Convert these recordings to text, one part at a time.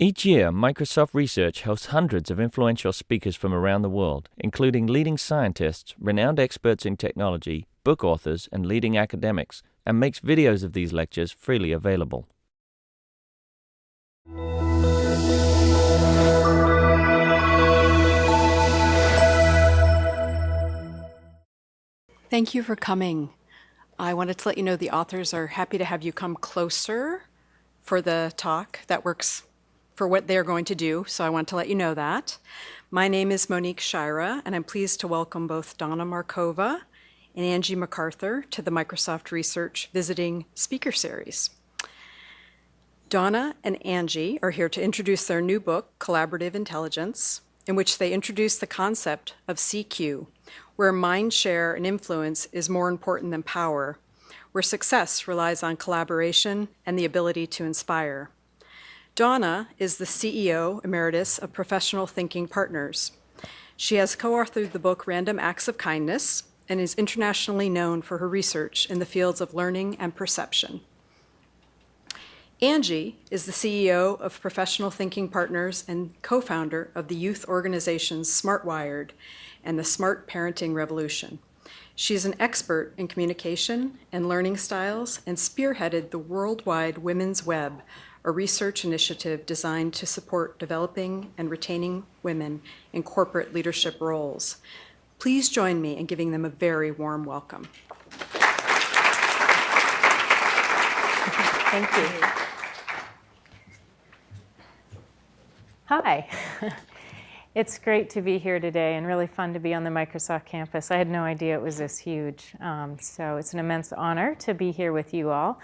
Each year, Microsoft Research hosts hundreds of influential speakers from around the world, including leading scientists, renowned experts in technology, book authors, and leading academics, and makes videos of these lectures freely available. Thank you for coming. I wanted to let you know the authors are happy to have you come closer for the talk. That works for what they're going to do, so I want to let you know that. My name is Monique Shira, and I'm pleased to welcome both Donna Markova and Angie MacArthur to the Microsoft Research Visiting Speaker Series. Donna and Angie are here to introduce their new book, Collaborative Intelligence, in which they introduce the concept of CQ, where Mindshare and influence is more important than power, where success relies on collaboration and the ability to inspire. Donna is the CEO Emeritus of Professional Thinking Partners. She has co-authored the book Random Acts of Kindness and is internationally known for her research in the fields of learning and perception. Angie is the CEO of Professional Thinking Partners and co-founder of the youth organizations SmartWired and the Smart Parenting Revolution. She is an expert in communication and learning styles and spearheaded the Worldwide Women's Web, a research initiative designed to support developing and retaining women in corporate leadership roles. Please join me in giving them a very warm welcome. Thank you. Hi. It's great to be here today and really fun to be on the Microsoft campus. I had no idea it was this huge, so it's an immense honor to be here with you all.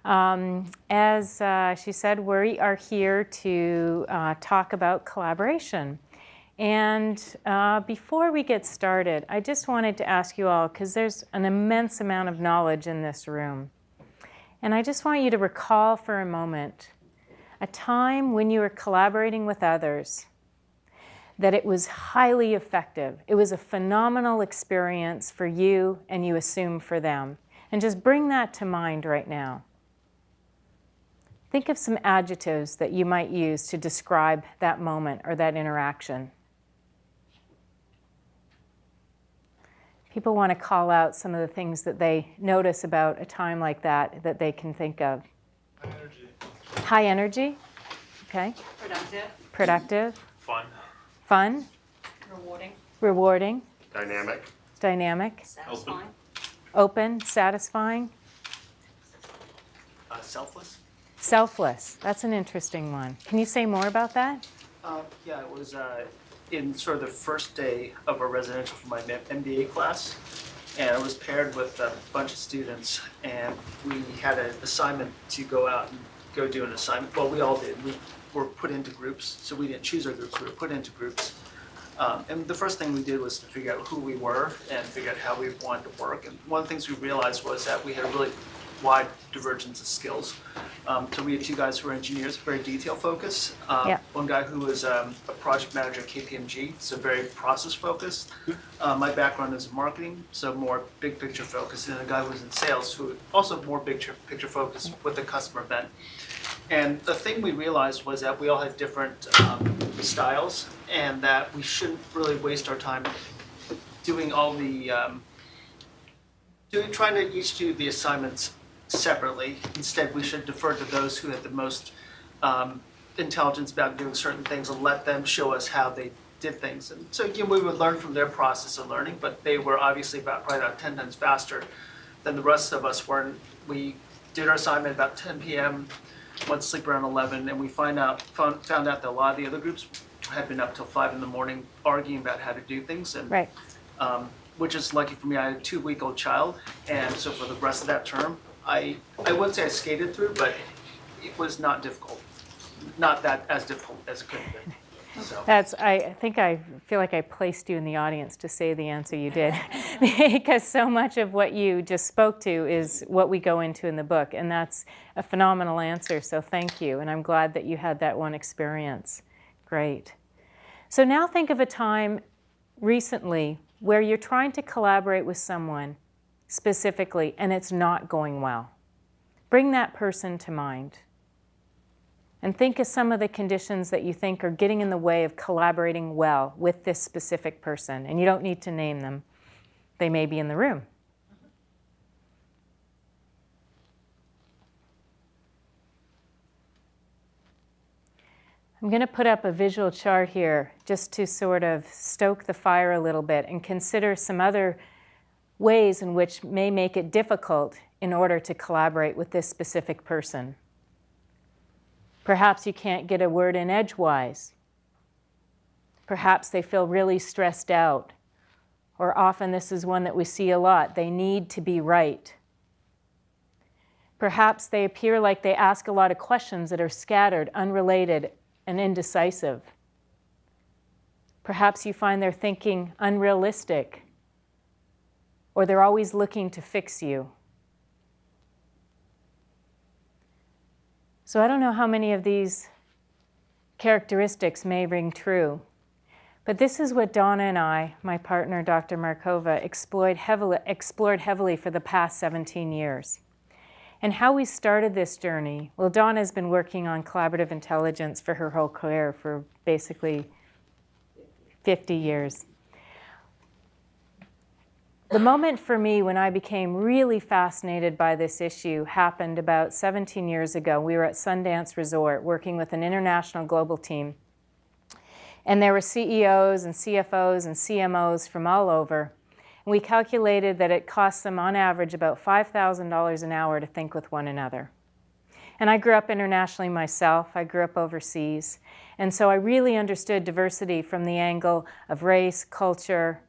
As she said, we are here to talk about collaboration. And before we get started, I just wanted to ask you all, because there's an immense amount of knowledge in this room, and I just want you to recall for a moment a time when you were collaborating with others, that it was highly effective. It was a phenomenal experience for you, and you assume for them. And just bring that to mind right now. Think of some adjectives that you might use to describe that moment or that interaction. People want to call out some of the things that they notice about a time like that that they can think of. High energy. High energy, okay. Productive. Productive. Fun. Fun. Rewarding. Rewarding. Dynamic. Dynamic. Satisfying. Open. Satisfying. Selfless. Selfless. That's an interesting one. Can you say more about that? Yeah, it was in sort of the first day of a residential for my MBA class, and I was paired with a bunch of students, and we had an assignment to go out and go do an assignment. Well, we all did. We were put into groups, so we didn't choose our groups. We were put into groups. And the first thing we did was to figure out who we were and figure out how we wanted to work. And one of the things we realized was that we had a really wide divergence of skills. So we had two guys who were engineers, very detail focused. One guy who was a project manager at KPMG, so very process focused. My background is in marketing, so more big picture focused. And a guy who was in sales, who also more big picture focused with the customer bent. And the thing we realized was that we all had different styles, and that we shouldn't really waste our time doing all the trying to each do the assignments separately. Instead, we should defer to those who had the most intelligence about doing certain things and let them show us how they did things. And so again, we would learn from their process of learning, but they were obviously probably about 10 times faster than the rest of us were. And we did our assignment about 10 p.m., went to sleep around 11, and we found out that a lot of the other groups had been up till 5 in the morning arguing about how to do things. And Right. Which is lucky for me. I had a 2-week-old child, and so for the rest of that term, I wouldn't say I skated through, but it was not difficult. Not that as difficult as it could have been. So. I feel like I placed you in the audience to say the answer you did, because so much of what you just spoke to is what we go into in the book, and that's a phenomenal answer, so thank you, and I'm glad that you had that one experience. Great. So now think of a time recently where you're trying to collaborate with someone specifically and it's not going well. Bring that person to mind. And think of some of the conditions that you think are getting in the way of collaborating well with this specific person. And you don't need to name them. They may be in the room. I'm going to put up a visual chart here just to sort of stoke the fire a little bit and consider some other ways in which may make it difficult in order to collaborate with this specific person. Perhaps you can't get a word in edgewise. Perhaps they feel really stressed out. Or often this is one that we see a lot. They need to be right. Perhaps they appear like they ask a lot of questions that are scattered, unrelated, and indecisive. Perhaps you find their thinking unrealistic, or they're always looking to fix you. So I don't know how many of these characteristics may ring true, but this is what Donna and I, my partner Dr. Markova, explored heavily for the past 17 years. And how we started this journey, well, Donna has been working on collaborative intelligence for her whole career for basically 50 years. The moment for me when I became really fascinated by this issue happened about 17 years ago. We were at Sundance Resort working with an international global team. And there were CEOs and CFOs and CMOs from all over. And we calculated that it cost them on average about $5,000 an hour to think with one another. And I grew up internationally myself. I grew up overseas. And so I really understood diversity from the angle of race, culture,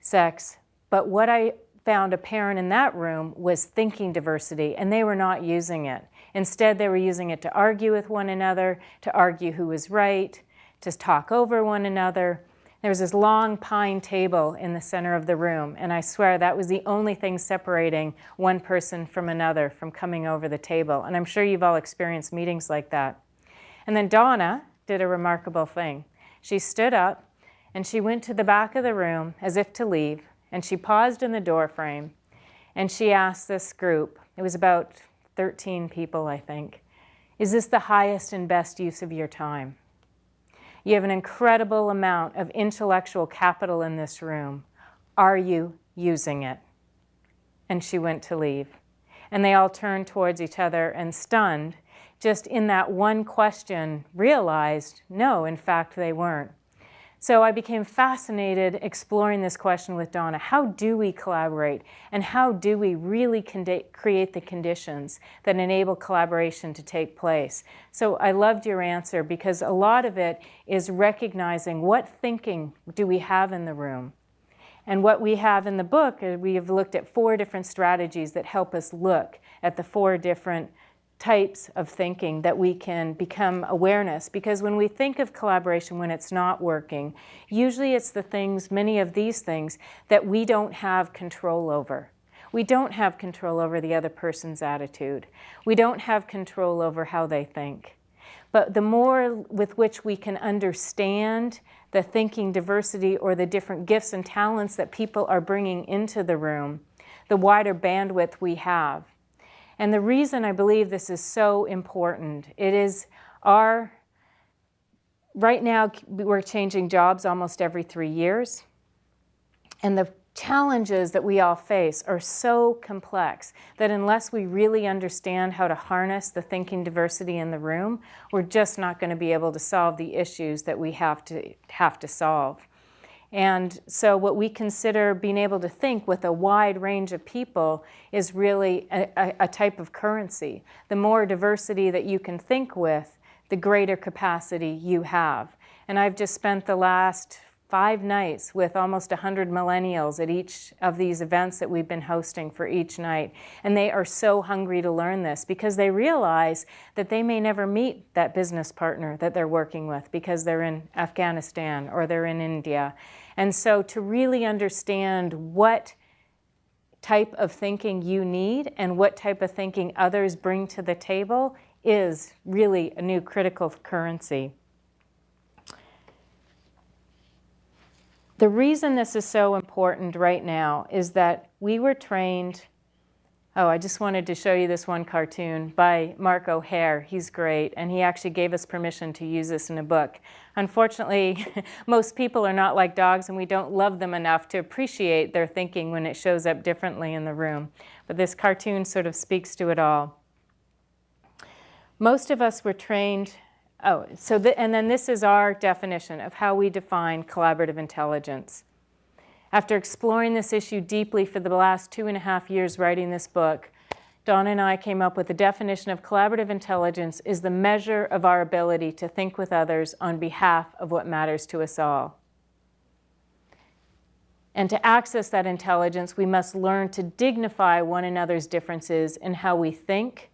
sex. But what I found apparent in that room was thinking diversity, and they were not using it. Instead, they were using it to argue with one another, to argue who was right, to talk over one another. There was this long pine table in the center of the room, and I swear that was the only thing separating one person from another from coming over the table. And I'm sure you've all experienced meetings like that. And then Donna did a remarkable thing. She stood up, and she went to the back of the room as if to leave, and she paused in the doorframe, and she asked this group, it was about 13 people, I think, is this the highest and best use of your time? You have an incredible amount of intellectual capital in this room. Are you using it? And she went to leave. And they all turned towards each other and stunned, just in that one question, realized, no, in fact, they weren't. So I became fascinated exploring this question with Donna. How do we collaborate? And how do we really create the conditions that enable collaboration to take place? So I loved your answer because a lot of it is recognizing what thinking do we have in the room. And what we have in the book, we have looked at 4 different strategies that help us look at the 4 different types of thinking that we can become awareness. Because when we think of collaboration when it's not working, usually it's the things, many of these things, that we don't have control over. We don't have control over the other person's attitude. We don't have control over how they think. But the more with which we can understand the thinking diversity or the different gifts and talents that people are bringing into the room, the wider bandwidth we have. And the reason I believe this is so important, it is right now we're changing jobs almost every 3 years. And the challenges that we all face are so complex that unless we really understand how to harness the thinking diversity in the room, we're just not going to be able to solve the issues that we have to solve. And so what we consider being able to think with a wide range of people is really a type of currency. The more diversity that you can think with, the greater capacity you have. And I've just spent the last 5 nights with almost 100 millennials at each of these events that we've been hosting for each night. And they are so hungry to learn this because they realize that they may never meet that business partner that they're working with because they're in Afghanistan or they're in India. And so to really understand what type of thinking you need and what type of thinking others bring to the table is really a new critical currency. The reason this is so important right now is that we were trained Oh, I just wanted to show you this one cartoon by Mark O'Hare. He's great, and he actually gave us permission to use this in a book. Unfortunately, most people are not like dogs, and we don't love them enough to appreciate their thinking when it shows up differently in the room. But this cartoon sort of speaks to it all. Most of us were trained, and then this is our definition of how we define collaborative intelligence. After exploring this issue deeply for the last 2.5 years writing this book, Donna and I came up with the definition of collaborative intelligence is the measure of our ability to think with others on behalf of what matters to us all. And to access that intelligence, we must learn to dignify one another's differences in how we think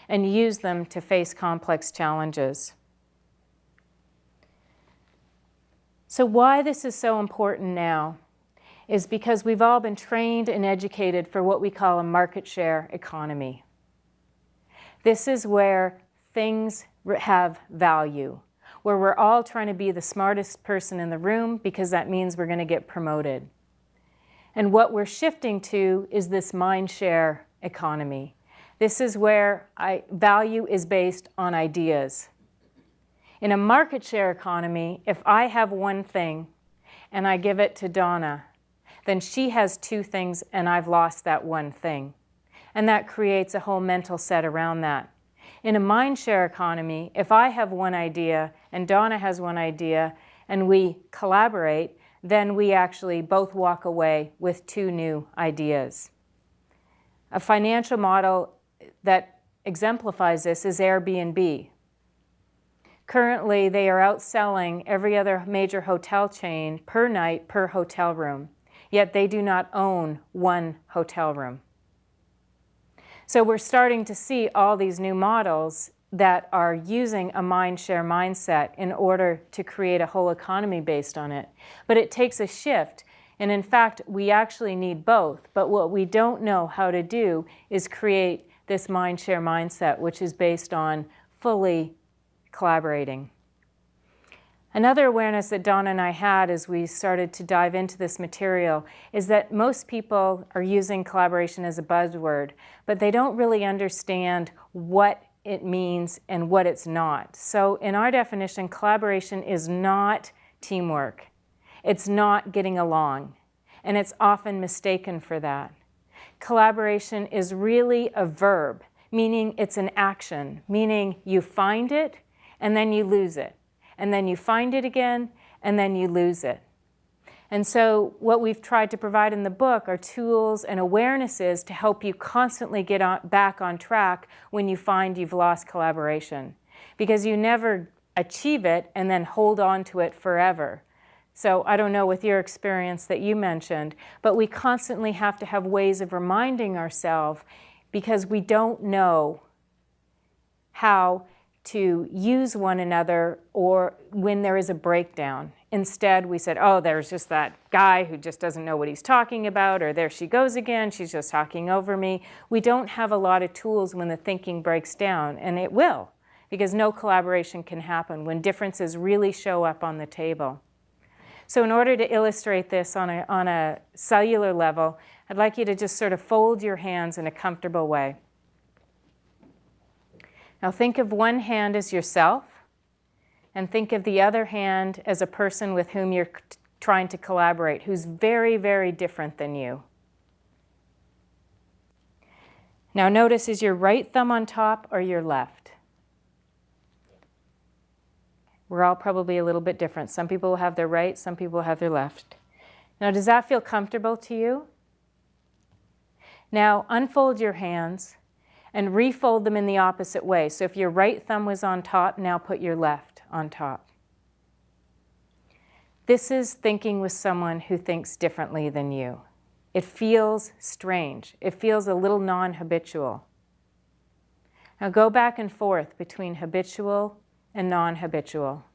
and use them to face complex challenges. So why this is so important now is because we've all been trained and educated for what we call a market share economy. This is where things have value, where we're all trying to be the smartest person in the room because that means we're going to get promoted. And what we're shifting to is this Mindshare economy. This is where value is based on ideas. In a market share economy, if I have one thing and I give it to Donna, then she has 2 things and I've lost that one thing. And that creates a whole mental set around that. In a Mindshare economy, if I have one idea and Donna has one idea and we collaborate, then we actually both walk away with 2 new ideas. A financial model that exemplifies this is Airbnb. Currently, they are outselling every other major hotel chain per night per hotel room. Yet they do not own one hotel room. So we're starting to see all these new models that are using a Mindshare mindset in order to create a whole economy based on it. But it takes a shift. And in fact, we actually need both. But what we don't know how to do is create this Mindshare mindset, which is based on fully collaborating. Another awareness that Donna and I had as we started to dive into this material is that most people are using collaboration as a buzzword, but they don't really understand what it means and what it's not. So in our definition, collaboration is not teamwork. It's not getting along, and it's often mistaken for that. Collaboration is really a verb, meaning it's an action, meaning you find it and then you lose it. And then you find it again, and then you lose it. And so what we've tried to provide in the book are tools and awarenesses to help you constantly get back on track when you find you've lost collaboration. Because you never achieve it and then hold on to it forever. So I don't know with your experience that you mentioned, but we constantly have to have ways of reminding ourselves because we don't know how to use one another or when there is a breakdown. Instead, we said, oh, there's just that guy who just doesn't know what he's talking about, or there she goes again, she's just talking over me. We don't have a lot of tools when the thinking breaks down, and it will, because no collaboration can happen when differences really show up on the table. So in order to illustrate this on a cellular level, I'd like you to just sort of fold your hands in a comfortable way. Now think of one hand as yourself, and think of the other hand as a person with whom you're trying to collaborate, who's very, very different than you. Now notice, is your right thumb on top or your left? We're all probably a little bit different. Some people will have their right, some people will have their left. Now does that feel comfortable to you? Now unfold your hands and refold them in the opposite way. So if your right thumb was on top, now put your left on top. This is thinking with someone who thinks differently than you. It feels strange. It feels a little non-habitual. Now go back and forth between habitual and non-habitual.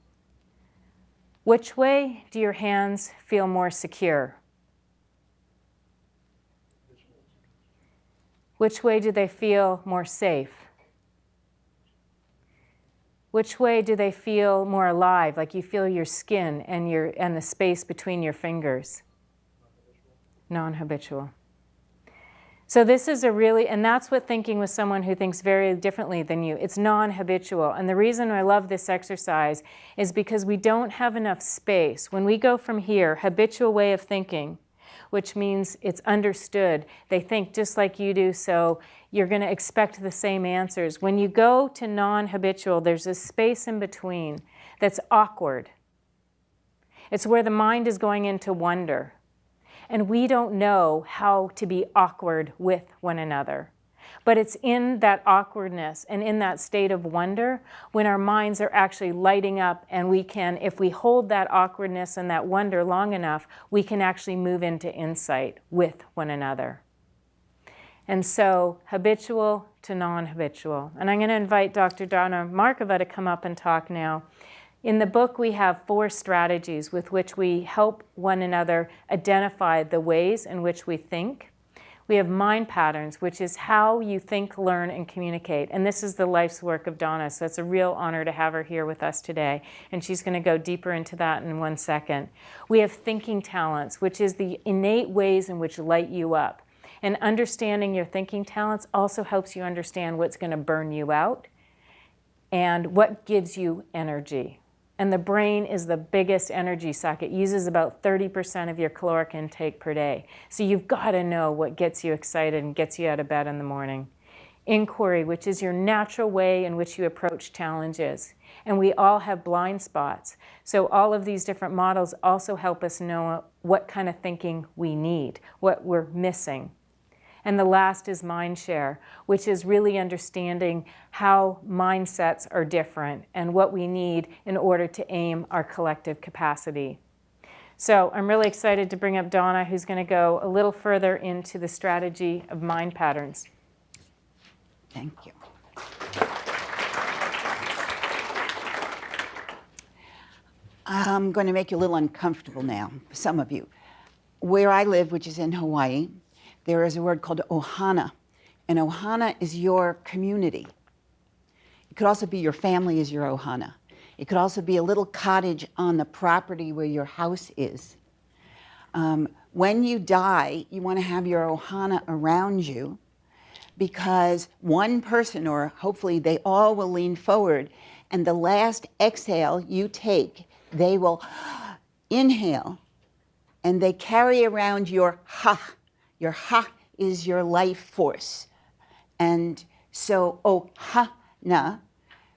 Which way do your hands feel more secure? Which way do they feel more safe? Which way do they feel more alive, like you feel your skin and the space between your fingers? Non-habitual. So this is a really, and that's what thinking with someone who thinks very differently than you. It's non-habitual. And the reason I love this exercise is because we don't have enough space. When we go from here, habitual way of thinking, which means it's understood. They think just like you do, so you're going to expect the same answers. When you go to non-habitual, there's a space in between that's awkward. It's where the mind is going into wonder. And we don't know how to be awkward with one another. But it's in that awkwardness and in that state of wonder when our minds are actually lighting up, and we can, if we hold that awkwardness and that wonder long enough, we can actually move into insight with one another. And so habitual to non-habitual. And I'm going to invite Dr. Donna Markova to come up and talk now. In the book, we have 4 strategies with which we help one another identify the ways in which we think. We have mind patterns, which is how you think, learn, and communicate. And this is the life's work of Donna, so it's a real honor to have her here with us today. And she's going to go deeper into that in 1 second. We have thinking talents, which is the innate ways in which light you up. And understanding your thinking talents also helps you understand what's going to burn you out and what gives you energy. And the brain is the biggest energy suck. It uses about 30% of your caloric intake per day. So you've got to know what gets you excited and gets you out of bed in the morning. Inquiry, which is your natural way in which you approach challenges. And we all have blind spots. So all of these different models also help us know what kind of thinking we need, what we're missing. And the last is Mindshare, which is really understanding how mindsets are different and what we need in order to aim our collective capacity. So I'm really excited to bring up Donna, who's going to go a little further into the strategy of mind patterns. Thank you. I'm going to make you a little uncomfortable now, some of you. Where I live, which is in Hawaii, there is a word called ohana, and ohana is your community. It could also be your family is your ohana. It could also be a little cottage on the property where your house is. When you die, you want to have your ohana around you, because one person, or hopefully they all, will lean forward, and the last exhale you take, they will inhale, and they carry around your ha. Your ha is your life force. And so ohana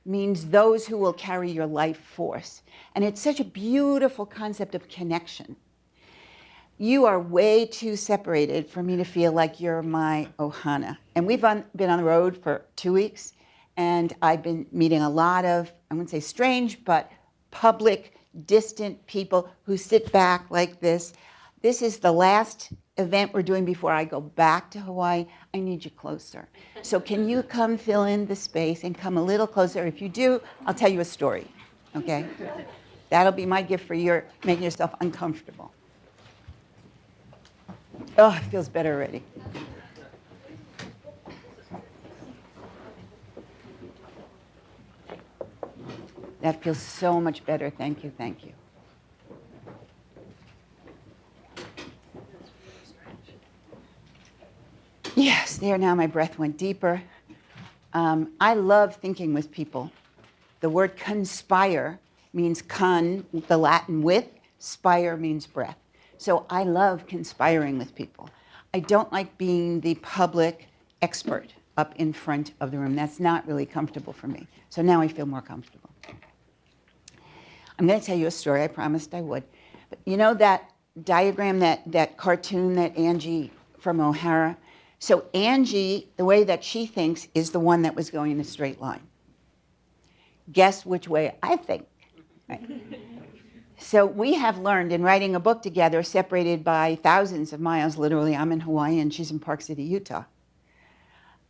means those who will carry your life force. And it's such a beautiful concept of connection. You are way too separated for me to feel like you're my ohana. And we've been on the road for 2 weeks, and I've been meeting a lot of, I wouldn't say strange, but public, distant people who sit back like this. This is the last event we're doing before I go back to Hawaii. I need you closer. So can you come fill in the space and come a little closer? If you do, I'll tell you a story, okay? That'll be my gift for your making yourself uncomfortable. Oh, it feels better already. That feels so much better. Thank you, thank you. Yes, there now my breath went deeper. I love thinking with people. The word conspire means con, the Latin with, spire means breath. So I love conspiring with people. I don't like being the public expert up in front of the room. That's not really comfortable for me. So now I feel more comfortable. I'm going to tell you a story. I promised I would. But you know that diagram, that cartoon that Angie from O'Hara? So Angie, the way that she thinks, is the one that was going in a straight line. Guess which way I think. Right? So we have learned in writing a book together, separated by thousands of miles, literally. I'm in Hawaii and she's in Park City, Utah.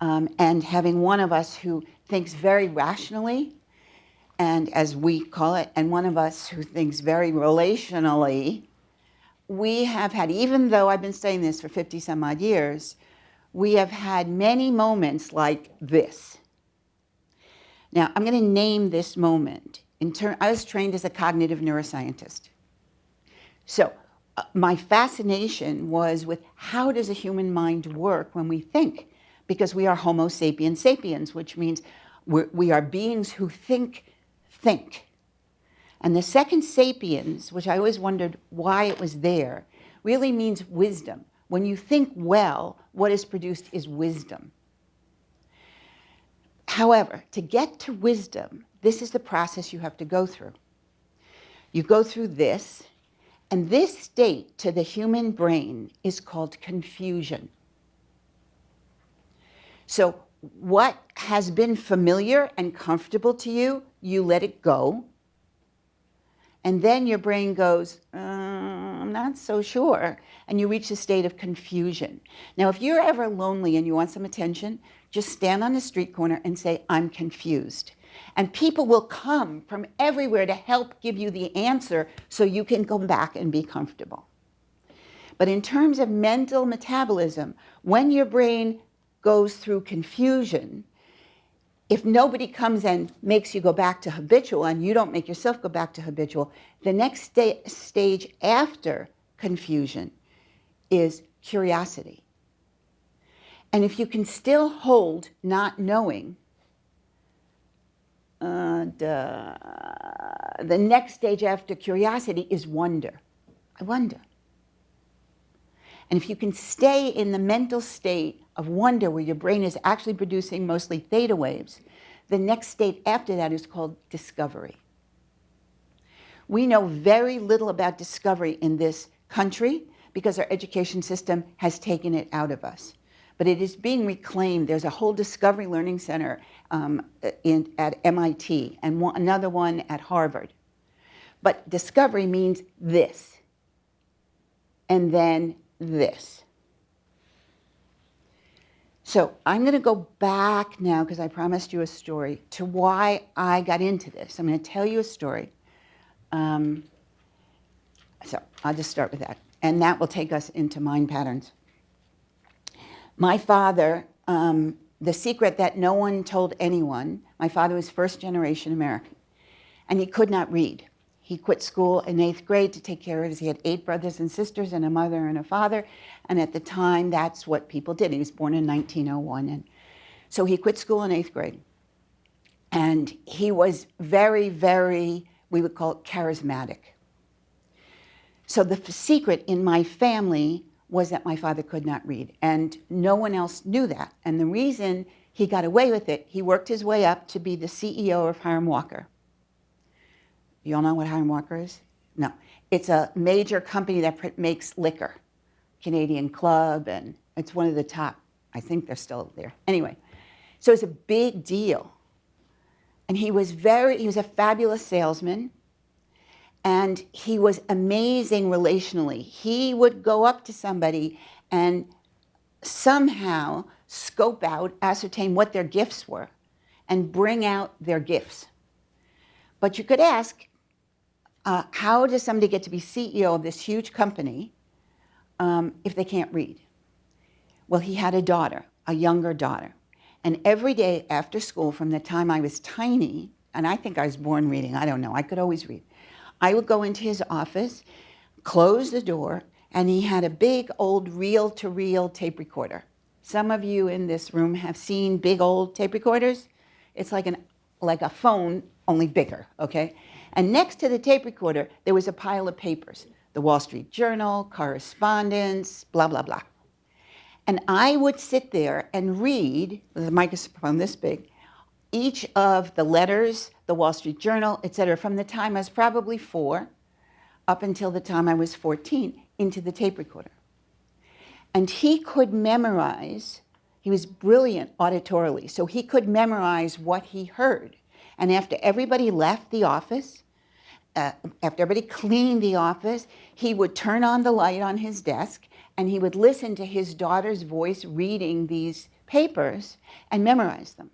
And having one of us who thinks very rationally, and as we call it, and one of us who thinks very relationally, we have had, even though I've been studying this for 50 some odd years, we have had many moments like this. Now, I'm going to name this moment. I was trained as a cognitive neuroscientist. So my fascination was with how does a human mind work when we think? Because we are Homo sapiens sapiens, which means we are beings who think. And the second sapiens, which I always wondered why it was there, really means wisdom. When you think well, what is produced is wisdom. However, to get to wisdom, this is the process you have to go through. You go through this, and this state to the human brain is called confusion. So what has been familiar and comfortable to you, you let it go. And then your brain goes, I'm not so sure. And you reach a state of confusion. Now, if you're ever lonely and you want some attention, just stand on the street corner and say, I'm confused. And people will come from everywhere to help give you the answer so you can go back and be comfortable. But in terms of mental metabolism, when your brain goes through confusion, if nobody comes and makes you go back to habitual and you don't make yourself go back to habitual, the next stage after confusion is curiosity. And if you can still hold not knowing, the next stage after curiosity is wonder. I wonder. And if you can stay in the mental state of wonder where your brain is actually producing mostly theta waves, the next state after that is called discovery. We know very little about discovery in this country because our education system has taken it out of us. But it is being reclaimed. There's a whole discovery learning center at MIT and another one at Harvard. But discovery means this, and then this. So I'm going to go back now, because I promised you a story, to why I got into this. I'm going to tell you a story. So I'll just start with that. And that will take us into mind patterns. My father, the secret that no one told anyone, my father was first generation American, and he could not read. He quit school in 8th grade to take care of his. He had 8 brothers and sisters and a mother and a father. And at the time, that's what people did. He was born in 1901. And so he quit school in 8th grade. And he was very, very, we would call it charismatic. So the secret in my family was that my father could not read. And no one else knew that. And the reason he got away with it, he worked his way up to be the CEO of Hiram Walker. You all know what Hiram Walker is? No. It's a major company that makes liquor. Canadian Club, and it's one of the top. I think they're still there. Anyway, so it's a big deal. And he was a fabulous salesman, and he was amazing relationally. He would go up to somebody and somehow scope out, ascertain what their gifts were, and bring out their gifts. But you could ask, how does somebody get to be CEO of this huge company if they can't read? Well, he had a daughter, a younger daughter. And every day after school, from the time I was tiny, and I think I was born reading, I don't know, I could always read. I would go into his office, close the door, and he had a big old reel-to-reel tape recorder. Some of you in this room have seen big old tape recorders. It's like a phone, only bigger, okay? And next to the tape recorder, there was a pile of papers. The Wall Street Journal, correspondence, blah, blah, blah. And I would sit there and read, with a microphone this big, each of the letters, the Wall Street Journal, et cetera, from the time I was probably 4 up until the time I was 14 into the tape recorder. And he could memorize, he was brilliant auditorily, so he could memorize what he heard. And after everybody left the office, after everybody cleaned the office, he would turn on the light on his desk and he would listen to his daughter's voice reading these papers and memorize them.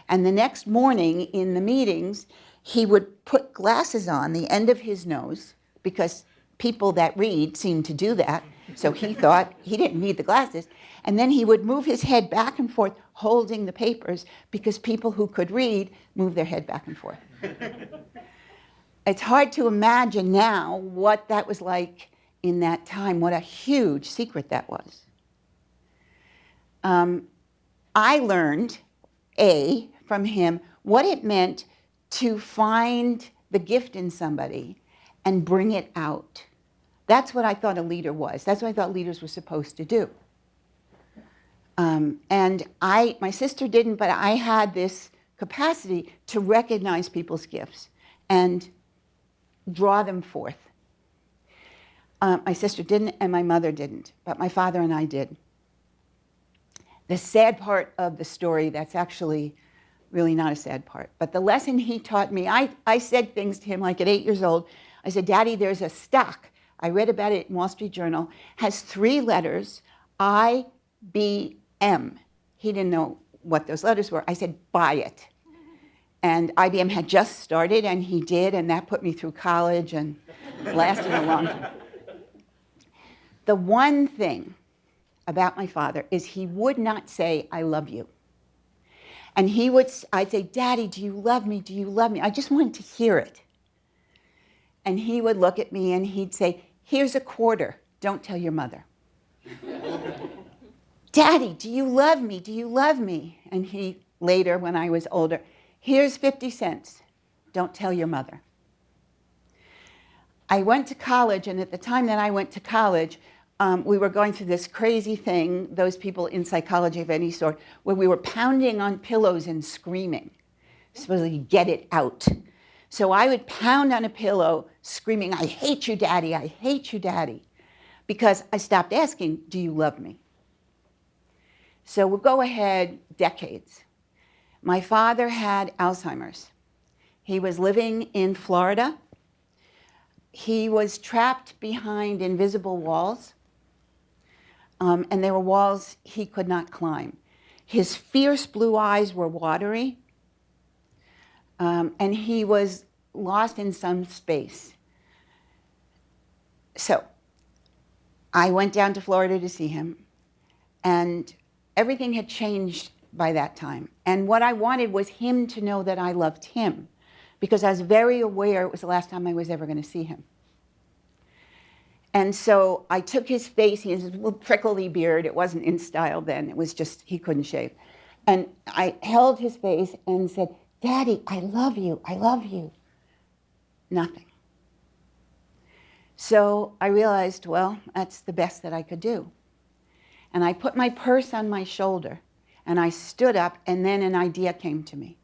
And the next morning in the meetings, he would put glasses on the end of his nose because people that read seem to do that. So he thought he didn't need the glasses. And then he would move his head back and forth holding the papers because people who could read moved their head back and forth. It's hard to imagine now what that was like in that time what a huge secret that was. I learned, from him, what it meant to find the gift in somebody and bring it out. That's what I thought a leader was. That's what I thought leaders were supposed to do. And my sister didn't, but I had this capacity to recognize people's gifts and draw them forth. My sister didn't, and my mother didn't, but my father and I did. The sad part of the story, that's actually really not a sad part, but the lesson he taught me, I said things to him like at 8 years old. I said, Daddy, there's a stock. I read about it in Wall Street Journal, has 3 letters, IBM. He didn't know what those letters were. I said, buy it. And IBM had just started, and he did, and that put me through college and lasted a long time. The one thing about my father is he would not say, I love you. And I'd say, Daddy, do you love me? Do you love me? I just wanted to hear it. And he would look at me and he'd say, here's a quarter. Don't tell your mother. Daddy, do you love me? Do you love me? And he, later, when I was older, here's 50 cents. Don't tell your mother. I went to college, and at the time that I went to college, we were going through this crazy thing, those people in psychology of any sort, where we were pounding on pillows and screaming, supposedly get it out. So I would pound on a pillow, screaming, I hate you, Daddy, I hate you, Daddy, because I stopped asking, do you love me? So we'll go ahead decades. My father had Alzheimer's. He was living in Florida. He was trapped behind invisible walls. And they were walls he could not climb. His fierce blue eyes were watery, and he was lost in some space. So I went down to Florida to see him, and everything had changed by that time. And what I wanted was him to know that I loved him, because I was very aware it was the last time I was ever going to see him. And so I took his face, he has a little prickly beard, it wasn't in style then, it was just, he couldn't shave. And I held his face and said, Daddy, I love you, I love you. Nothing. So I realized, well, that's the best that I could do. And I put my purse on my shoulder, and I stood up, and then an idea came to me.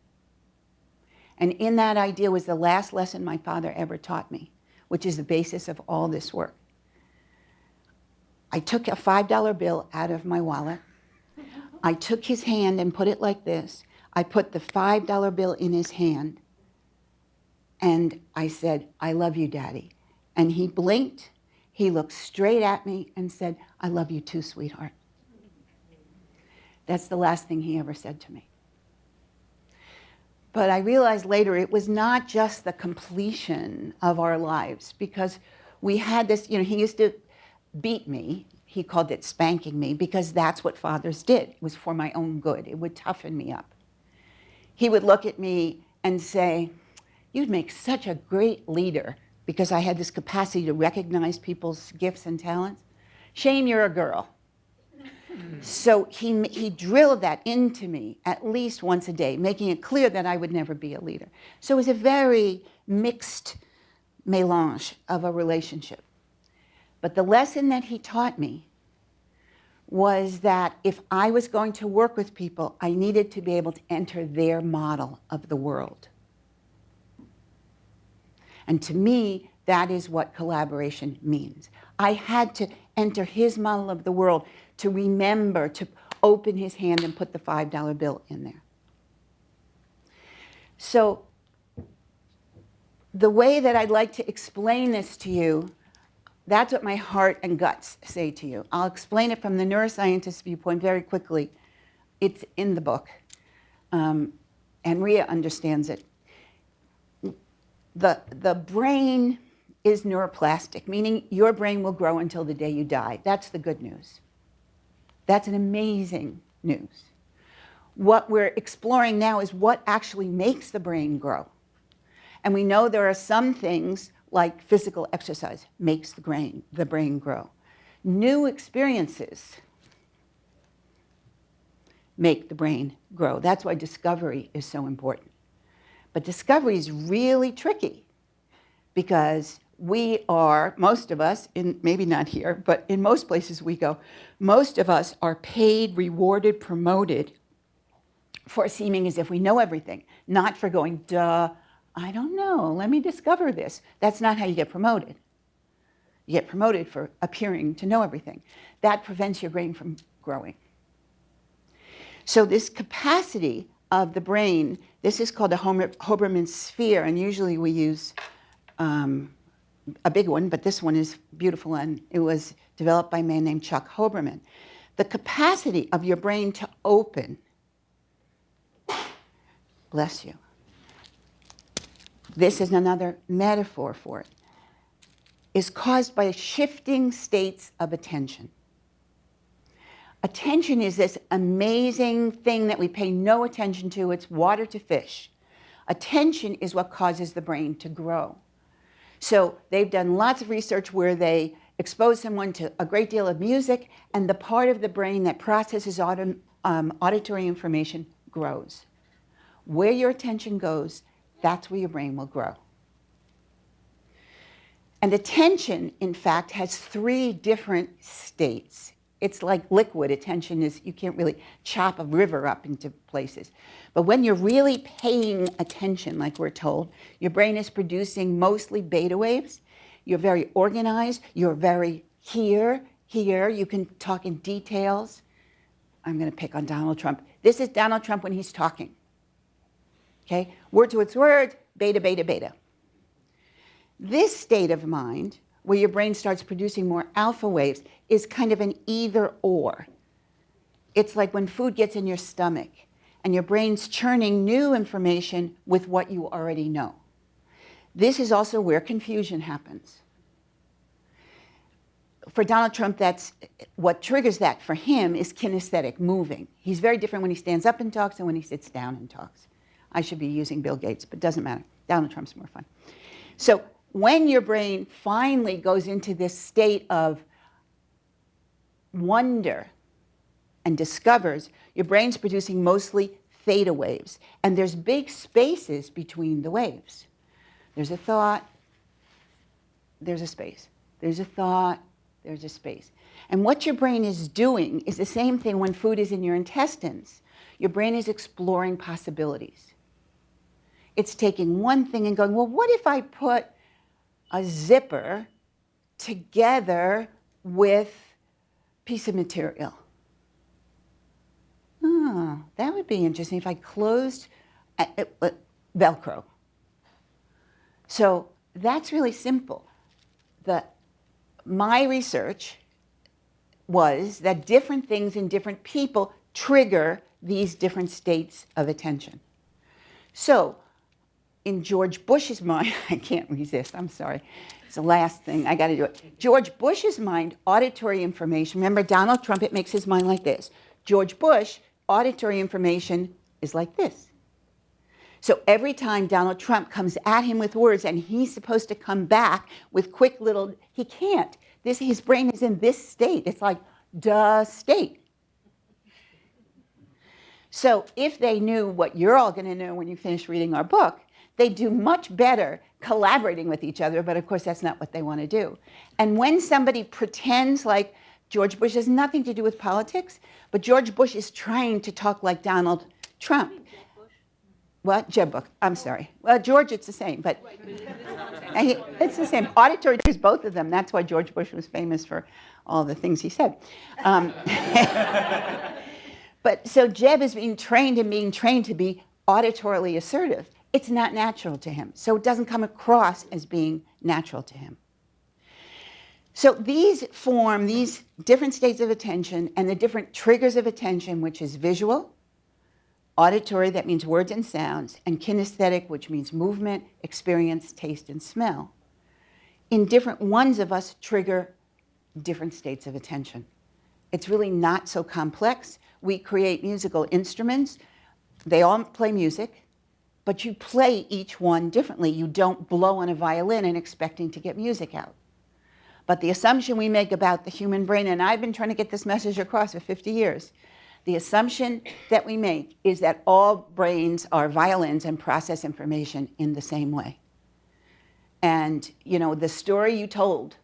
And in that idea was the last lesson my father ever taught me, which is the basis of all this work. I took a $5 bill out of my wallet. I took his hand and put it like this. I put the $5 bill in his hand, and I said, I love you, Daddy. And he blinked, he looked straight at me and said, I love you too, sweetheart. That's the last thing he ever said to me. But I realized later it was not just the completion of our lives, because we had this, he used to beat me. He called it spanking me, because that's what fathers did. It was for my own good. It would toughen me up. He would look at me and say, you'd make such a great leader, because I had this capacity to recognize people's gifts and talents. Shame you're a girl. So he drilled that into me at least once a day, making it clear that I would never be a leader. So it was a very mixed mélange of a relationship. But the lesson that he taught me was that if I was going to work with people, I needed to be able to enter their model of the world. And to me, that is what collaboration means. I had to enter his model of the world, to remember to open his hand and put the $5 bill in there. So the way that I'd like to explain this to you, that's what my heart and guts say to you. I'll explain it from the neuroscientist viewpoint very quickly. It's in the book, and Ria understands it. The brain is neuroplastic, meaning your brain will grow until the day you die. That's the good news. That's an amazing news. What we're exploring now is what actually makes the brain grow. And we know there are some things like physical exercise, makes the brain grow. New experiences make the brain grow. That's why discovery is so important. But discovery is really tricky because we are, most of us, maybe not here, but in most places we go, most of us are paid, rewarded, promoted for seeming as if we know everything, not for going, duh, I don't know, let me discover this. That's not how you get promoted. You get promoted for appearing to know everything. That prevents your brain from growing. So this capacity of the brain, this is called a Hoberman sphere, and usually we use a big one, but this one is beautiful, and it was developed by a man named Chuck Hoberman. The capacity of your brain to open, bless you, this is another metaphor for it, is caused by shifting states of attention. Attention is this amazing thing that we pay no attention to. It's water to fish. Attention is what causes the brain to grow. So they've done lots of research where they expose someone to a great deal of music, and the part of the brain that processes auditory information grows. Where your attention goes, that's where your brain will grow. And attention, in fact, has 3 different states. It's like liquid. Attention is, you can't really chop a river up into places. But when you're really paying attention, like we're told, your brain is producing mostly beta waves. You're very organized. You're very here. You can talk in details. I'm going to pick on Donald Trump. This is Donald Trump when he's talking. Okay? Word to its word, beta, beta, beta. This state of mind, where your brain starts producing more alpha waves, is kind of an either or. It's like when food gets in your stomach and your brain's churning new information with what you already know. This is also where confusion happens. For Donald Trump, that's what triggers that for him is kinesthetic, moving. He's very different when he stands up and talks and when he sits down and talks. I should be using Bill Gates, but it doesn't matter. Donald Trump's more fun. So when your brain finally goes into this state of wonder and discovers, your brain's producing mostly theta waves. And there's big spaces between the waves. There's a thought, there's a space. There's a thought, there's a space. And what your brain is doing is the same thing when food is in your intestines. Your brain is exploring possibilities. It's taking one thing and going, well, what if I put a zipper together with a piece of material? Oh, that would be interesting if I closed Velcro. So that's really simple. My research was that different things in different people trigger these different states of attention. So in George Bush's mind, I can't resist, I'm sorry. It's the last thing, I gotta do it. George Bush's mind, auditory information, remember Donald Trump, it makes his mind like this. George Bush, auditory information is like this. So every time Donald Trump comes at him with words and he's supposed to come back with quick little, he can't. His brain is in this state. It's like, duh state. So if they knew what you're all going to know when you finish reading our book, they'd do much better collaborating with each other, but of course that's not what they want to do. And when somebody pretends like George Bush has nothing to do with politics, but George Bush is trying to talk like Donald Trump. What? Jeb Bush. I'm sorry. Well, George, it's the same, but it's the same. Auditory is both of them. That's why George Bush was famous for all the things he said. But so Jeb is being trained to be auditorily assertive. It's not natural to him. So it doesn't come across as being natural to him. So these form these different states of attention and the different triggers of attention, which is visual, auditory, that means words and sounds, and kinesthetic, which means movement, experience, taste, and smell. In different ones of us trigger different states of attention. It's really not so complex. We create musical instruments. They all play music. but you play each one differently. You don't blow on a violin and expecting to get music out. But the assumption we make about the human brain, and I've been trying to get this message across for 50 years, the assumption that we make is that all brains are violins and process information in the same way. And, you know, the story you told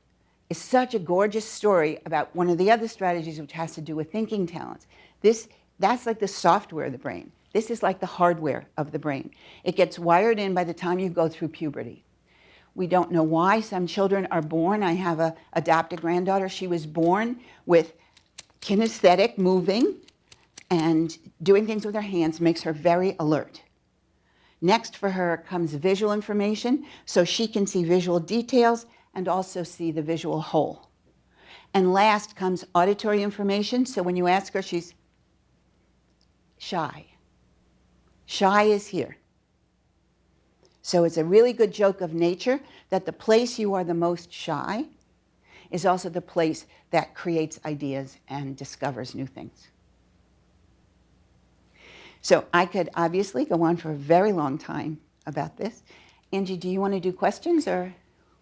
is such a gorgeous story about one of the other strategies which has to do with thinking talents. That's like the software of the brain. This is like the hardware of the brain. It gets wired in by the time you go through puberty. We don't know why some children are born. I have an adopted granddaughter. She was born with kinesthetic, moving, and doing things with her hands makes her very alert. Next for her comes visual information, so she can see visual details and also see the visual whole. And last comes auditory information, so when you ask her, she's shy. Shy is here. So it's a really good joke of nature that the place you are the most shy is also the place that creates ideas and discovers new things. So I could obviously go on for a very long time about this. Angie, do you want to do questions or?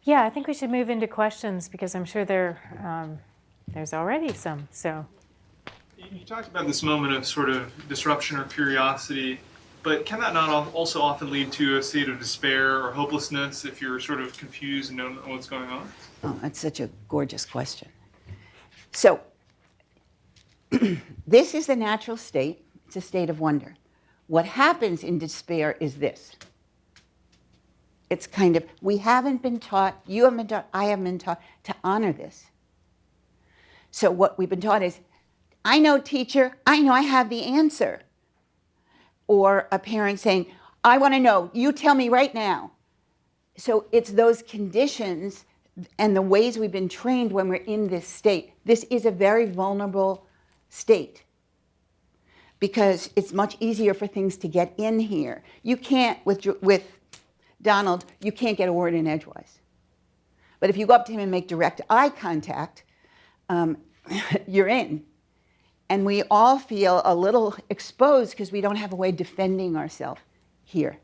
Yeah, I think we should move into questions because I'm sure there's already some. So you talked about this moment of sort of disruption or curiosity, but can that not also often lead to a state of despair or hopelessness if you're sort of confused and don't know what's going on? Oh, that's such a gorgeous question. So this is the natural state. It's a state of wonder. What happens in despair is this. It's kind of, we haven't been taught, you haven't been taught, I haven't been taught to honor this. So what we've been taught is, I know, teacher, I know I have the answer. Or a parent saying, I want to know, you tell me right now. So it's those conditions and the ways we've been trained when we're in this state. This is a very vulnerable state because it's much easier for things to get in here. You can't, with Donald, you can't get a word in edgewise. But if you go up to him and make direct eye contact, you're in. And we all feel a little exposed because we don't have a way of defending ourselves here.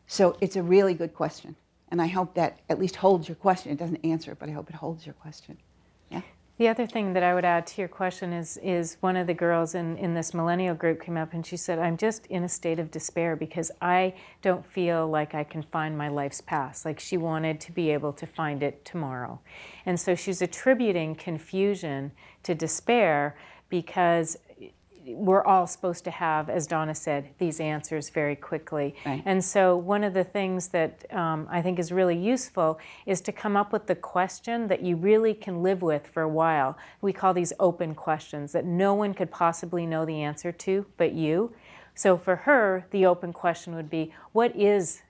So it's a really good question. And I hope that at least holds your question. It doesn't answer it, but I hope it holds your question. Yeah? the other thing that I would add to your question is one of the girls in this millennial group came up and she said, I'm just in a state of despair because I don't feel like I can find my life's path. Like she wanted to be able to find it tomorrow. And so she's attributing confusion to despair because we're all supposed to have, as Donna said, these answers very quickly. Right. And so one of the things that I think is really useful is to come up with the question that you really can live with for a while. We call these open questions that no one could possibly know the answer to but you. So for her, the open question would be, what is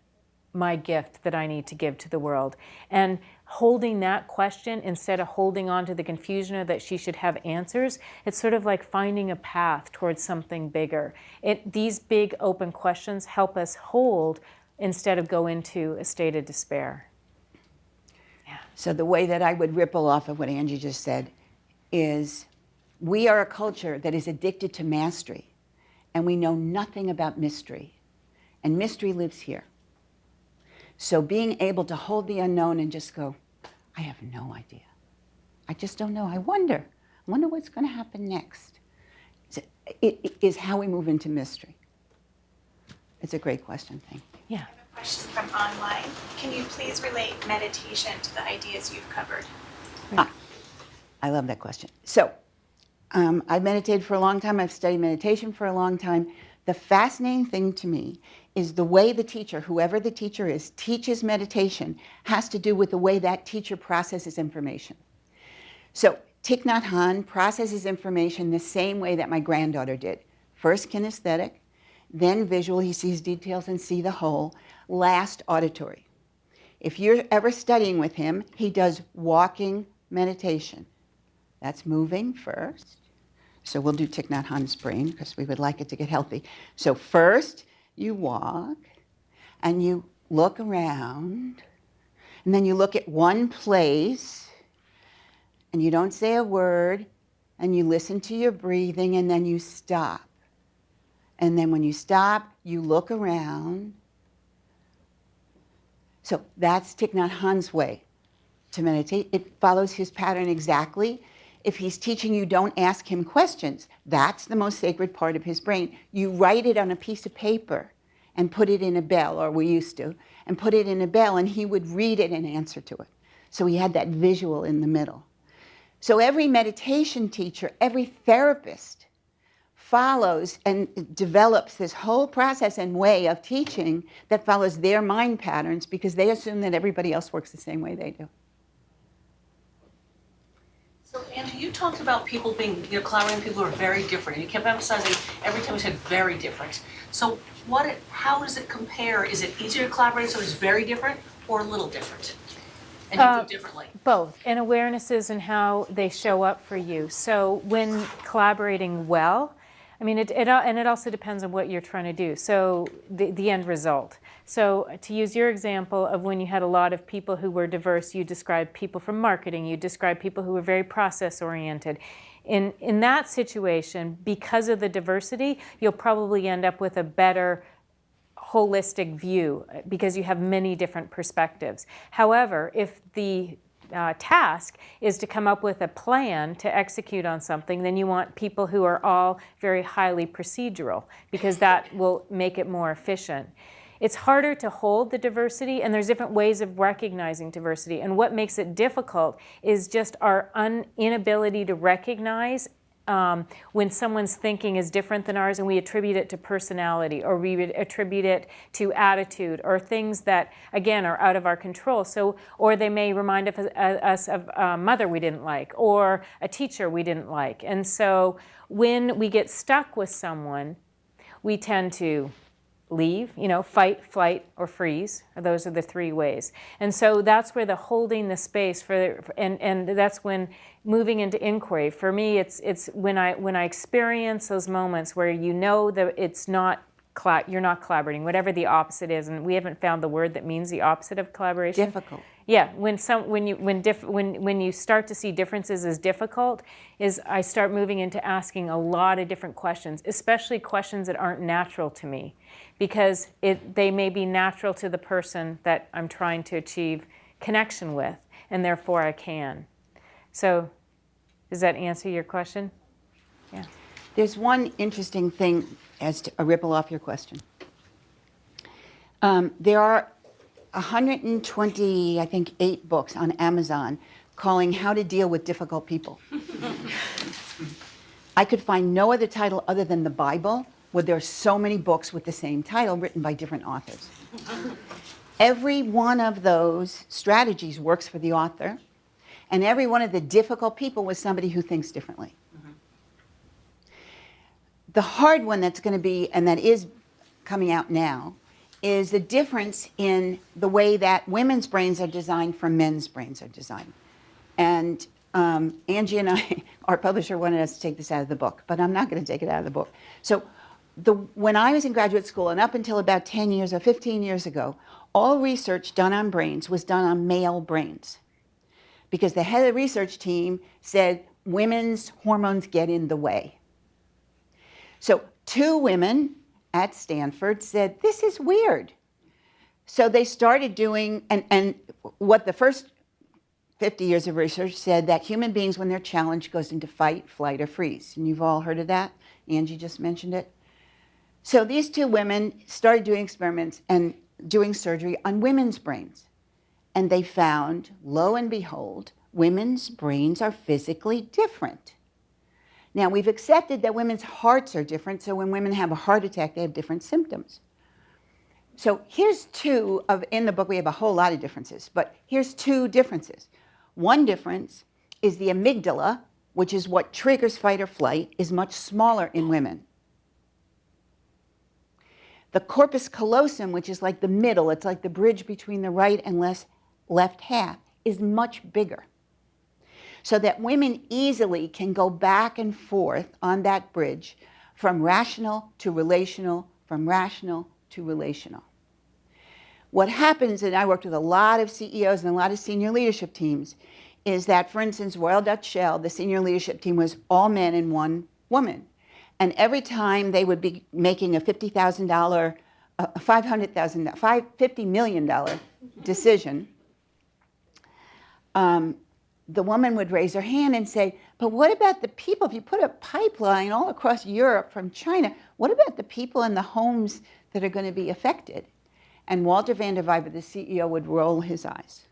my gift that I need to give to the world? And holding that question instead of holding on to the confusion or that she should have answers, it's sort of like finding a path towards something bigger. These big open questions help us hold instead of go into a state of despair. Yeah. So the way that I would ripple off of what Angie just said is we are a culture that is addicted to mastery, and we know nothing about mystery. And mystery lives here. So being able to hold the unknown and just go, I have no idea. I just don't know. I wonder what's going to happen next. It is how we move into mystery. It's a great question. Thank you. Yeah. I have a question from online. Can you please relate meditation to the ideas you've covered? I love that question. So I've meditated for a long time. I've studied meditation for a long time. The fascinating thing to me is the way the teacher, whoever the teacher is, teaches meditation has to do with the way that teacher processes information. So Thich Nhat Hanh processes information the same way that my granddaughter did. First kinesthetic, then visual, he sees details and see the whole, last auditory. If you're ever studying with him, he does walking meditation. That's moving first. So we'll do Thich Nhat Hanh's brain because we would like it to get healthy. So first, you walk, and you look around, and then you look at one place, and you don't say a word, and you listen to your breathing, and then you stop. And then when you stop, you look around. So that's Thich Nhat Hanh's way to meditate. It follows his pattern exactly. If he's teaching you, don't ask him questions. That's the most sacred part of his brain. You write it on a piece of paper and put it in a bell, or we used to, and put it in a bell, and he would read it and answer to it. So he had that visual in the middle. So every meditation teacher, every therapist follows and develops this whole process and way of teaching that follows their mind patterns because they assume that everybody else works the same way they do. So, Angie, you talked about people being, collaborating with people who are very different. You kept emphasizing every time you said very different. So, how does it compare? Is it easier to collaborate so it's very different or a little different? And you do it differently? Both, and awarenesses and how they show up for you. So, when collaborating well, I mean, it also depends on what you're trying to do. So, the end result. So to use your example of when you had a lot of people who were diverse, you described people from marketing, you described people who were very process-oriented. In that situation, because of the diversity, you'll probably end up with a better holistic view because you have many different perspectives. However, if the task is to come up with a plan to execute on something, then you want people who are all very highly procedural because that will make it more efficient. It's harder to hold the diversity, and there's different ways of recognizing diversity. And what makes it difficult is just our inability to recognize when someone's thinking is different than ours, and we attribute it to personality, or we attribute it to attitude, or things that, again, are out of our control. So, or they may remind us of a mother we didn't like, or a teacher we didn't like. And so when we get stuck with someone, we tend to leave, fight, flight, or freeze. Those are the three ways. And so that's where the holding the space and that's when moving into inquiry. For me, it's when I experience those moments where that it's not you're not collaborating, whatever the opposite is, and we haven't found the word that means the opposite of collaboration. Difficult. Yeah, when you start to see differences as difficult, is I start moving into asking a lot of different questions, especially questions that aren't natural to me, because they may be natural to the person that I'm trying to achieve connection with, and therefore I can. So, does that answer your question? Yeah. There's one interesting thing as to a ripple off your question. There are 120, I think, 8 books on Amazon calling How to Deal with Difficult People. I could find no other title other than the Bible where there are so many books with the same title written by different authors. Every one of those strategies works for the author, and every one of the difficult people was somebody who thinks differently. The hard one that's going to be, and that is coming out now, is the difference in the way that women's brains are designed from men's brains are designed. And Angie and I, our publisher, wanted us to take this out of the book, but I'm not going to take it out of the book. So when I was in graduate school, and up until about 10 years or 15 years ago, all research done on brains was done on male brains. Because the head of the research team said women's hormones get in the way. So 2 women at Stanford said, this is weird. So they started doing, and what the first 50 years of research said that human beings, when they're challenged, goes into fight, flight, or freeze. And you've all heard of that. Angie just mentioned it. So these 2 women started doing experiments and doing surgery on women's brains. And they found, lo and behold, women's brains are physically different. Now, we've accepted that women's hearts are different, so when women have a heart attack, they have different symptoms. So here's 2 in the book, we have a whole lot of differences, but here's 2 differences. One difference is the amygdala, which is what triggers fight or flight, is much smaller in women. The corpus callosum, which is like the middle, it's like the bridge between the right and left half, is much bigger. So that women easily can go back and forth on that bridge from rational to relational, from rational to relational. What happens, and I worked with a lot of CEOs and a lot of senior leadership teams, is that, for instance, Royal Dutch Shell, the senior leadership team was all men and 1 woman. And every time they would be making a $50,000, $500,000, $50 million decision, the woman would raise her hand and say, but what about the people? If you put a pipeline all across Europe from China, what about the people in the homes that are going to be affected? And Walter van der Weiber, the CEO, would roll his eyes.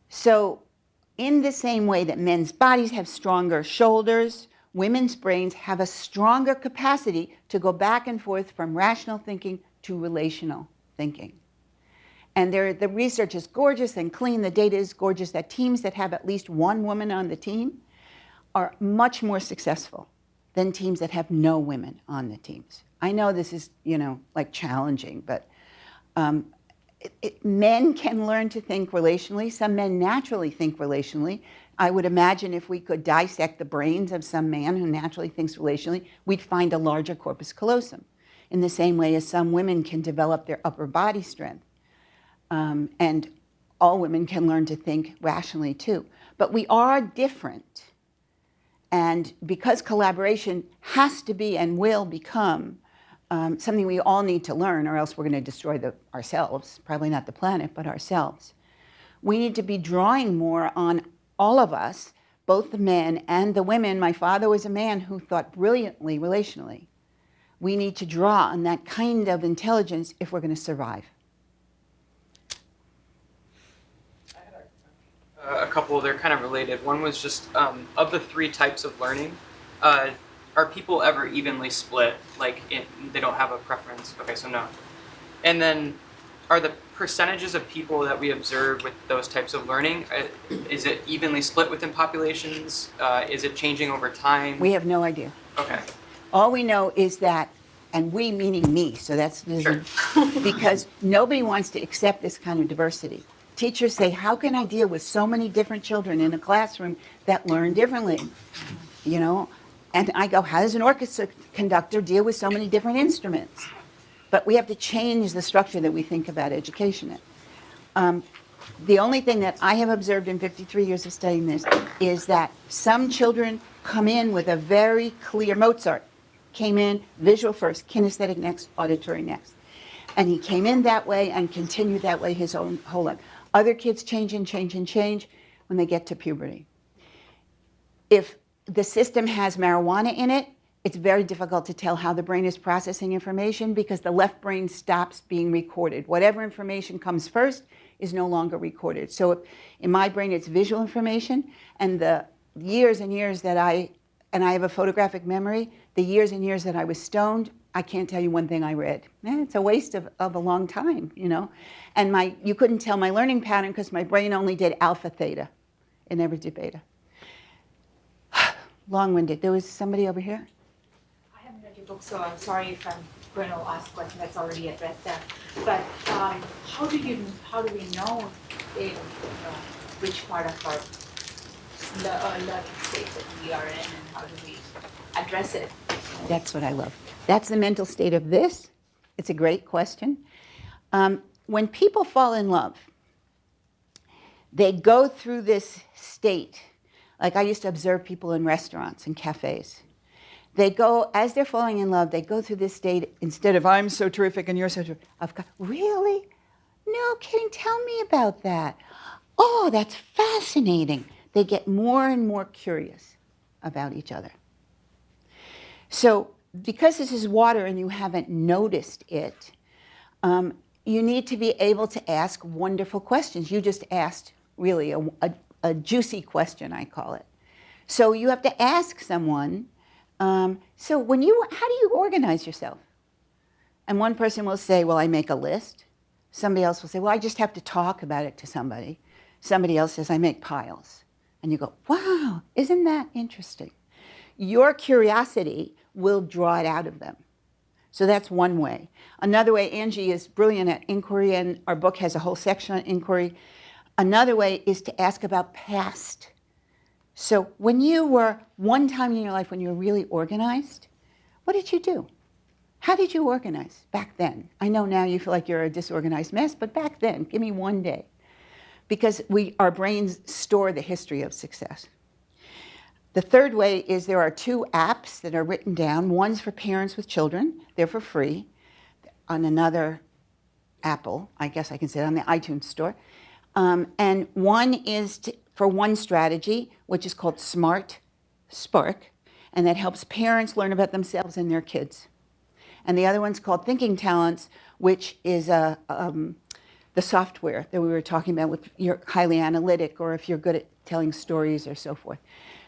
So in the same way that men's bodies have stronger shoulders, women's brains have a stronger capacity to go back and forth from rational thinking to relational thinking. And the research is gorgeous and clean. The data is gorgeous that teams that have at least one woman on the team are much more successful than teams that have no women on the teams. I know this is, like challenging, but men can learn to think relationally. Some men naturally think relationally. I would imagine if we could dissect the brains of some man who naturally thinks relationally, we'd find a larger corpus callosum, in the same way as some women can develop their upper body strength. And all women can learn to think rationally too. But we are different. And because collaboration has to be and will become something we all need to learn, or else we're going to destroy ourselves, probably not the planet, but ourselves. We need to be drawing more on all of us, both the men and the women. My father was a man who thought brilliantly relationally. We need to draw on that kind of intelligence if we're going to survive. A couple, they're kind of related. One was just, of the 3 types of learning, are people ever evenly split? Like, they don't have a preference? Okay, so no. And then, are the percentages of people that we observe with those types of learning, is it evenly split within populations? Is it changing over time? We have no idea. Okay. All we know is that, and we meaning me, so that's Sure. because nobody wants to accept this kind of diversity. Teachers say, how can I deal with so many different children in a classroom that learn differently? And I go, how does an orchestra conductor deal with so many different instruments? But we have to change the structure that we think about education in. The only thing that I have observed in 53 years of studying this is that some children come in with a very clear, Mozart came in visual first, kinesthetic next, auditory next. And he came in that way and continued that way his whole life. Other kids change and change and change when they get to puberty. If the system has marijuana in it, it's very difficult to tell how the brain is processing information because the left brain stops being recorded. Whatever information comes first is no longer recorded. So in my brain, it's visual information, and the years and years that I have a photographic memory, the years and years that I was stoned, I can't tell you one thing I read. It's a waste of a long time, And you couldn't tell my learning pattern because my brain only did alpha, theta. It never did beta. Long-winded. There was somebody over here. I haven't read your book, so I'm sorry if I'm going to ask a question that's already addressed there. But how do we know which part of our learning state that we are in, and how do we address it? That's what I love. That's the mental state of this. It's a great question. When people fall in love, they go through this state. Like I used to observe people in restaurants and cafes. They go, as they're falling in love, they go through this state, instead of I'm so terrific and you're so terrific, really? No kidding, tell me about that. Oh, that's fascinating. They get more and more curious about each other. So because this is water and you haven't noticed it, you need to be able to ask wonderful questions. You just asked really a juicy question, I call it. So you have to ask someone, how do you organize yourself? And one person will say, well, I make a list. Somebody else will say, well, I just have to talk about it to somebody. Somebody else says, I make piles. And you go, wow, isn't that interesting? Your curiosity will draw it out of them. So that's one way. Another way, Angie is brilliant at inquiry, and our book has a whole section on inquiry. Another way is to ask about past. So when you were, one time in your life when you were really organized, what did you do? How did you organize back then? I know now you feel like you're a disorganized mess, but back then, give me one day. Because our brains store the history of success. The third way is there are 2 apps that are written down. One's for parents with children. They're for free. On another Apple, I guess I can say it, on the iTunes store. And one is for one strategy, which is called Smart Spark, and that helps parents learn about themselves and their kids. And the other one's called Thinking Talents, which is the software that we were talking about with you're highly analytic or if you're good at telling stories or so forth.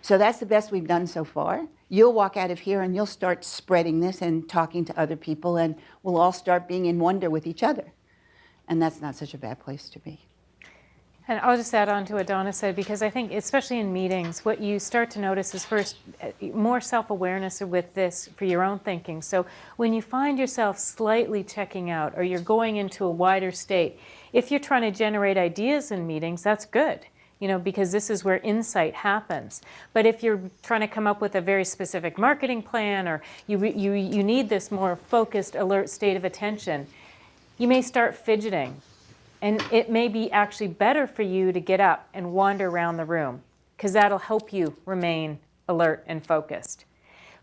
So that's the best we've done so far. You'll walk out of here and you'll start spreading this and talking to other people, and we'll all start being in wonder with each other. And that's not such a bad place to be. And I'll just add on to what Donna said, because I think, especially in meetings, what you start to notice is first more self-awareness with this for your own thinking. So when you find yourself slightly checking out or you're going into a wider state, if you're trying to generate ideas in meetings, that's good, because this is where insight happens. But if you're trying to come up with a very specific marketing plan, or you need this more focused, alert state of attention, you may start fidgeting. And it may be actually better for you to get up and wander around the room, because that'll help you remain alert and focused.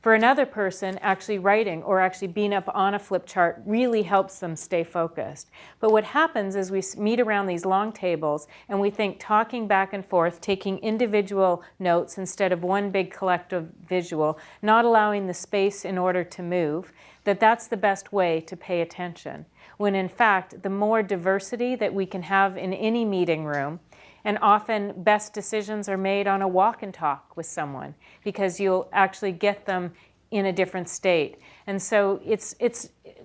For another person, actually writing or actually being up on a flip chart really helps them stay focused. But what happens is we meet around these long tables and we think talking back and forth, taking individual notes instead of one big collective visual, not allowing the space in order to move, that's the best way to pay attention. When in fact, the more diversity that we can have in any meeting room, and often best decisions are made on a walk and talk with someone, because you'll actually get them in a different state. And so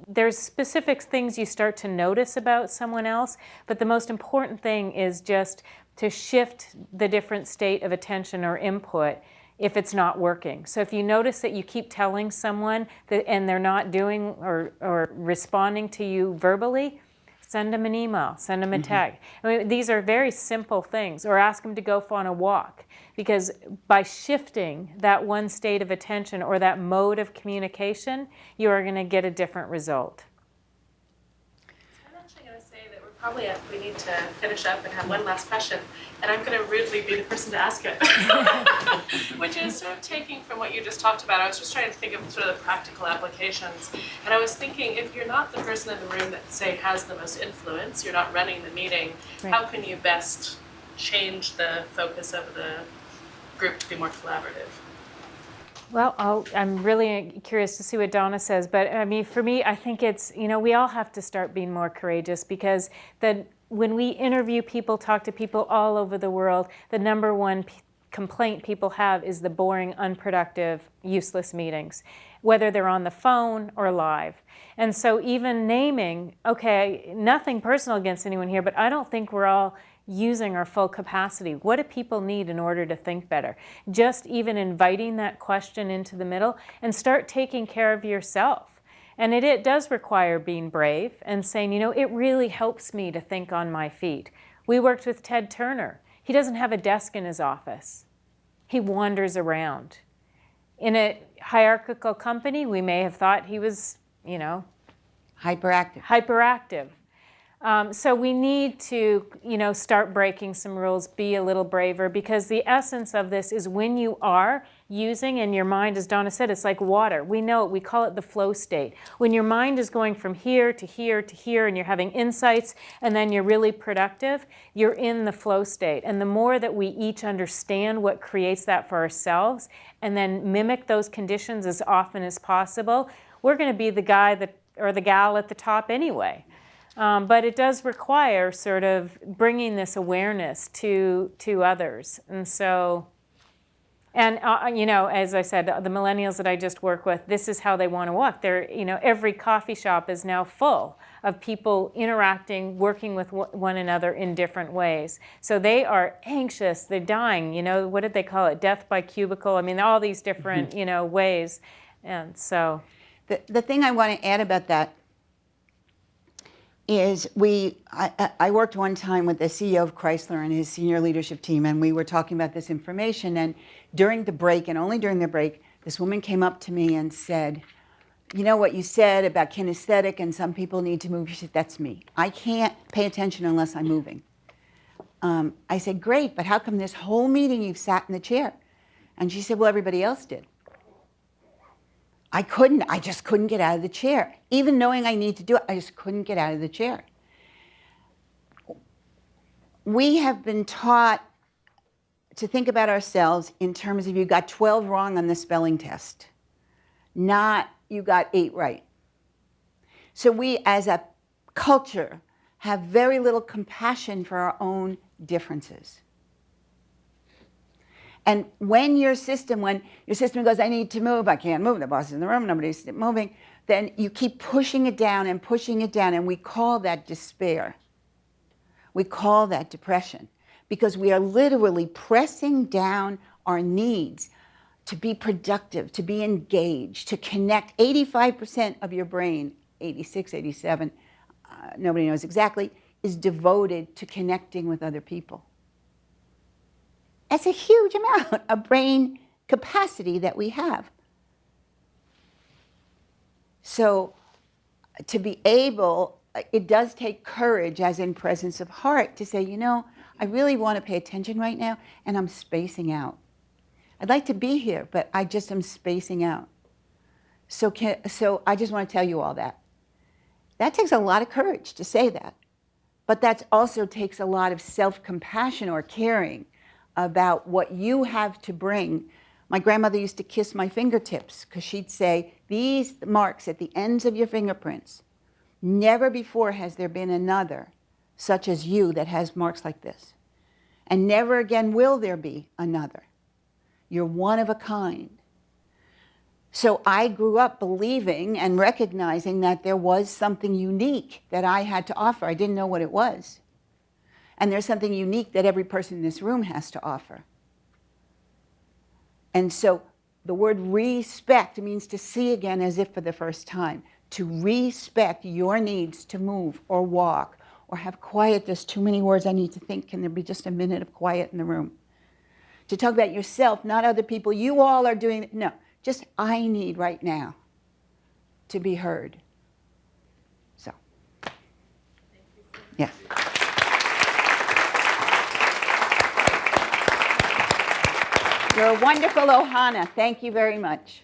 there's specific things you start to notice about someone else, but the most important thing is just to shift the different state of attention or input if it's not working. So if you notice that you keep telling someone that and they're not doing or responding to you verbally, send them an email, send them a tag. I mean, these are very simple things, or ask them to go on a walk, because by shifting that one state of attention or that mode of communication, you are going to get a different result. I'm actually going to say that we need to finish up and have one last question, and I'm going to rudely be the person to ask it. Which is sort of taking from what you just talked about. I was just trying to think of sort of the practical applications, and I was thinking, if you're not the person in the room that, say, has the most influence, you're not running the meeting, right, how can you best change the focus of the group to be more collaborative? Well, I'm really curious to see what Donna says, but I mean, for me, I think it's, we all have to start being more courageous, because when we interview people, talk to people all over the world, the number one complaint people have is the boring, unproductive, useless meetings, whether they're on the phone or live. And so even naming, okay, nothing personal against anyone here, but I don't think we're all using our full capacity. What do people need in order to think better? Just even inviting that question into the middle and start taking care of yourself. And it does require being brave and saying, it really helps me to think on my feet. We worked with Ted Turner. He doesn't have a desk in his office. He wanders around. In a hierarchical company, we may have thought he was, hyperactive. So we need to, start breaking some rules, be a little braver, because the essence of this is when you are using, and your mind, as Donna said, it's like water. We know it. We call it the flow state. When your mind is going from here to here to here, and you're having insights, and then you're really productive, you're in the flow state. And the more that we each understand what creates that for ourselves, and then mimic those conditions as often as possible, we're going to be the guy or the gal at the top anyway. But it does require sort of bringing this awareness to others. And so, as I said, the millennials that I just work with, this is how they want to walk. Every coffee shop is now full of people interacting, working with one another in different ways. So they are anxious, they're dying, what did they call it? Death by cubicle. I mean, all these different, ways. And so. The thing I want to add about that is I worked one time with the CEO of Chrysler and his senior leadership team, and we were talking about this information, and during the break, and only during the break, this woman came up to me and said, what you said about kinesthetic and some people need to move, she said, that's me. I can't pay attention unless I'm moving. I said, great, but how come this whole meeting you've sat in the chair? And she said, well, everybody else did. I just couldn't get out of the chair. Even knowing I need to do it, I just couldn't get out of the chair. We have been taught to think about ourselves in terms of you got 12 wrong on the spelling test, not you got 8 right. So we, as a culture, have very little compassion for our own differences. And when your system goes, I need to move, I can't move, the boss is in the room, nobody's moving, then you keep pushing it down, and we call that despair. We call that depression, because we are literally pressing down our needs to be productive, to be engaged, to connect. 85% of your brain, 86, 87, nobody knows exactly, is devoted to connecting with other people. That's a huge amount of brain capacity that we have. So to be able, it does take courage, as in presence of heart, to say, you know, I really want to pay attention right now, and I'm spacing out. I'd like to be here, but I just am spacing out. So I just want to tell you all that. That takes a lot of courage to say that. But that also takes a lot of self-compassion or caring about what you have to bring. My grandmother used to kiss my fingertips because she'd say, these marks at the ends of your fingerprints, never before has there been another such as you that has marks like this. And never again will there be another. You're one of a kind. So I grew up believing and recognizing that there was something unique that I had to offer. I didn't know what it was. And there's something unique that every person in this room has to offer. And so the word respect means to see again as if for the first time. To respect your needs to move or walk or have quiet. There's too many words I need to think. Can there be just a minute of quiet in the room? To talk about yourself, not other people. You all are doing it. No, just I need right now to be heard. So, yeah. You're a wonderful Ohana. Thank you very much.